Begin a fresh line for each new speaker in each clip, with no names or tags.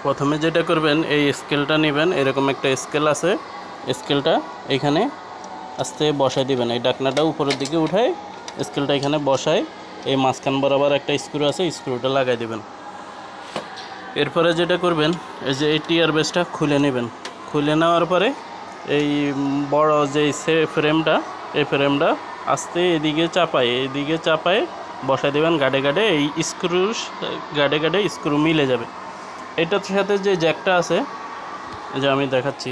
প্রথমে যেটা করবেন, এই স্কেলটা নেবেন, এরকম একটা স্কেল আছে, স্কেলটা এখানে আস্তে বসাই দিবেন। এই ডাকনাটা উপরের দিকে উঠায় স্কেলটা এখানে বসায় এই মাঝখান বরাবর একটা স্ক্রু আছে, স্ক্রুটা লাগাই দিবেন। এরপরে যেটা করবেন, এই যে এই টিয়ার বেসটা খুলে নেবেন। খুলে নেওয়ার পরে এই বড় যে ফ্রেমটা, এই ফ্রেমটা আস্তে এদিকে চাপায় বসাই দেবেন গাডে গাডে। এই স্ক্রু গাডে গাডে স্ক্রু মিলে যাবে। এটার সাথে যে জ্যাকটা আছে, যে আমি দেখাচ্ছি,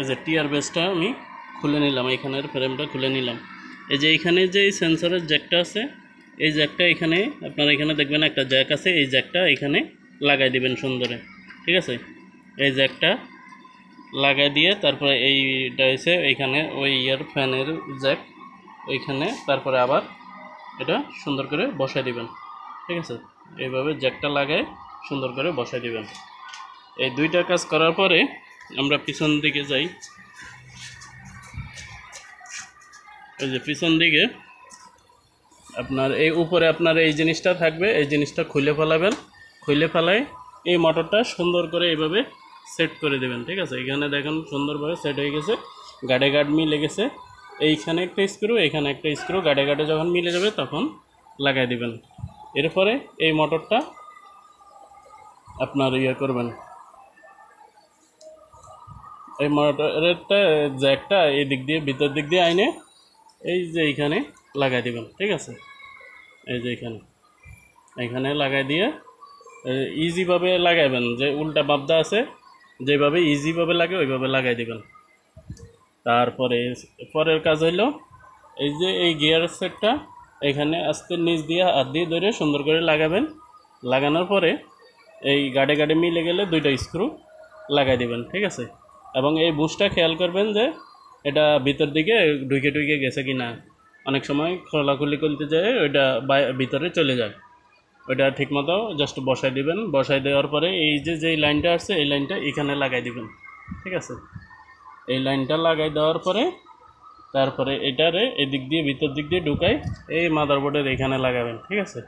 এই যে টিয়ার বেসটা আমি খুলে নিলাম, এখানের ফ্রেমটা খুলে নিলাম। এই যে এইখানে যে সেন্সরের জ্যাকটা আছে, এই জ্যাকটা এখানে আপনারা এখানে দেখবেন একটা জ্যাক আছে, এই জ্যাকটা এখানে লাগাই দিবেন সুন্দরে, ঠিক আছে। এই জ্যাকটা লাগাই দিয়ে তারপরে এইটা হচ্ছে এইখানে ওই ফ্যানের জ্যাক ওইখানে, তারপরে আবার এটা সুন্দর করে বসাই দিবেন, ঠিক আছে। এইভাবে জ্যাকটা লাগায় সুন্দর করে বসাই দিবেন। এই দুইটা কাজ করার পরে আমরা পিছন দিকে যাই। এই যে পিছন দিকে আপনার এই উপরে আপনার এই জিনিসটা থাকবে, এই জিনিসটা খুলে ফেলাবেন। খুলে ফেলায় এই মোটরটা সুন্দর করে এইভাবে সেট করে দেবেন, ঠিক আছে। এখানে দেখেন সুন্দরভাবে সেট হয়ে গেছে, গাডে গাড মিলে গেছে। এইখানে একটা স্ক্রু, এখানে একটা স্ক্রু, গাডে গাডে যখন মিলে যাবে তখন লাগাই দিবেন। এরপরে এই মোটরটা আপনার করবেন, এই মোটরেরটা জ্যাকটা এই দিক দিয়ে ভিতর দিক দিয়ে আইনে এই যে এইখানে লাগাই দিবেন, ঠিক আছে। এই যে এইখানে লাগাই দিয়ে ইজিভাবে লাগাইবেন, যে উল্টা বাবদা আছে যেভাবে ইজিভাবে লাগে ওইভাবে লাগাই দিবেন। তারপরে পরের কাজ হইল, এই যে এই গিয়ার সেটটা এখানে আস্তে নিচ দিয়ে হাত দিয়ে ধরে সুন্দর করে লাগাবেন। লাগানোর পরে এই গাডে গাডে মিলে গেলে দুইটা স্ক্রু লাগাই দিবেন, ঠিক আছে। এবং এই বুশটা খেয়াল করবেন যে এটা ভিতর দিকে ঢুকে গেছে কি না। অনেক সময় খোলাখুলি করতে যায় ওইটা ভিতরে চলে যায়, ওইটা ঠিকমতো জাস্ট বসাই দিবেন। বসাই দেওয়ার পরে এই যে লাইনটা আসছে এই লাইনটা এখানে লাগাই দিবেন, ঠিক আছে। এই লাইনটা লাগাই দেওয়ার পরে তারপরে এটারে এদিক দিয়ে ভিতর দিক দিয়ে ঢুকাই এই মাদারবোর্ডের এখানে লাগাবেন, ঠিক আছে।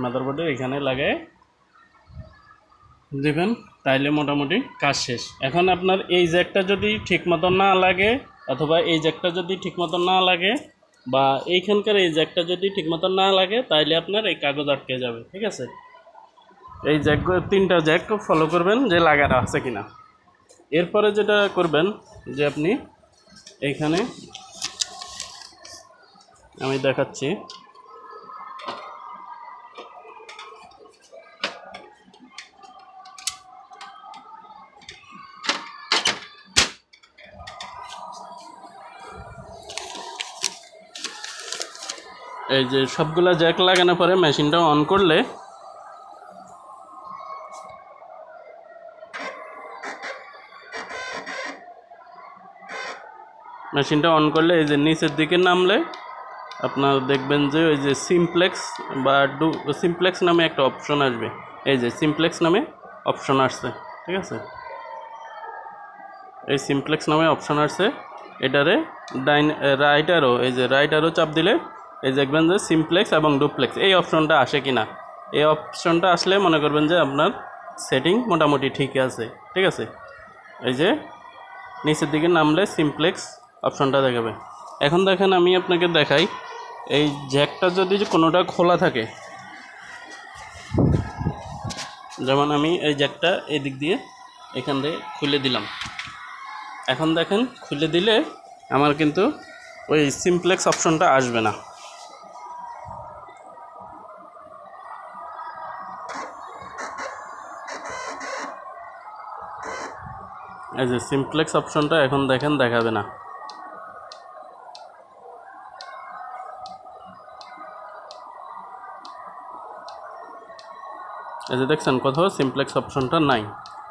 মাদারবোর্ডের এখানে লাগাই দিবেন, তাইলে মোটামুটি কাজ শেষ। এখন আপনার এই জ্যাকটা যদি ঠিকমতো না লাগে, অথবা এই জ্যাকটা যদি ঠিকমতো না লাগে, বা এইখানকার এই জ্যাকটা যদি ঠিকমতো না লাগে, তাইলে আপনার এই কাগজ আটকে যাবে, ঠিক আছে। এই জ্যাক তিনটা জ্যাক ফলো করবেন যে লাগানো আছে কিনা। এরপরে যেটা করবেন, যে আপনি এইখানে আমি দেখাচ্ছি, এই যে সবগুলা জ্যাক লাগানোর পরে মেশিনটা অন করলে এই যে নিচের দিকে নামলে আপনার দেখবেন যে ওই যে সিমপ্লেক্স বা সিমপ্লেক্স নামে একটা অপশন আসবে। এই যে সিমপ্লেক্স নামে অপশন আসছে, ঠিক আছে। এই সিমপ্লেক্স নামে অপশন আসছে, এটারে রাইট আরও চাপ দিলে এই দেখবেন যে সিমপ্লেক্স এবং ডুপ্লেক্স এই অপশনটা আসে কিনা। এই অপশনটা আসলে মনে করবেন যে আপনার সেটিং মোটামুটি ঠিক আছে, ঠিক আছে। এই যে নিচের দিকে নামলে সিমপ্লেক্স অপশনটা দেখাবে। এখন দেখেন আমি আপনাকে দেখাই, এই জ্যাকটা যদি কোনোটা খোলা থাকে, যেমন আমি এই জ্যাকটা এই দিক দিয়ে এখান থেকে খুলে দিলাম। এখন দেখেন খুলে দিলে আমার কিন্তু ওই সিমপ্লেক্স অপশনটা আসবে না। এই যে সিমপ্লেক্স অপশনটা এখন দেখেন দেখাবে না। এই যে দেখছেন কোথাও সিমপ্লেক্স অপশনটা নাই,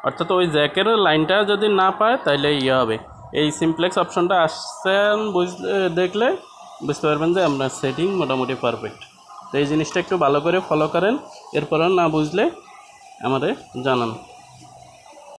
অর্থাৎ ওই জ্যাকের লাইনটা যদি না পায় তাইলে হবে। এই সিমপ্লেক্স অপশনটা আসছেন দেখলে বুঝতে পারবেন যে আপনার সেটিং মোটামুটি পারফেক্ট। তো এই জিনিসটা একটু ভালো করে ফলো করেন, এরপর না বুঝলে আমাদের জানান।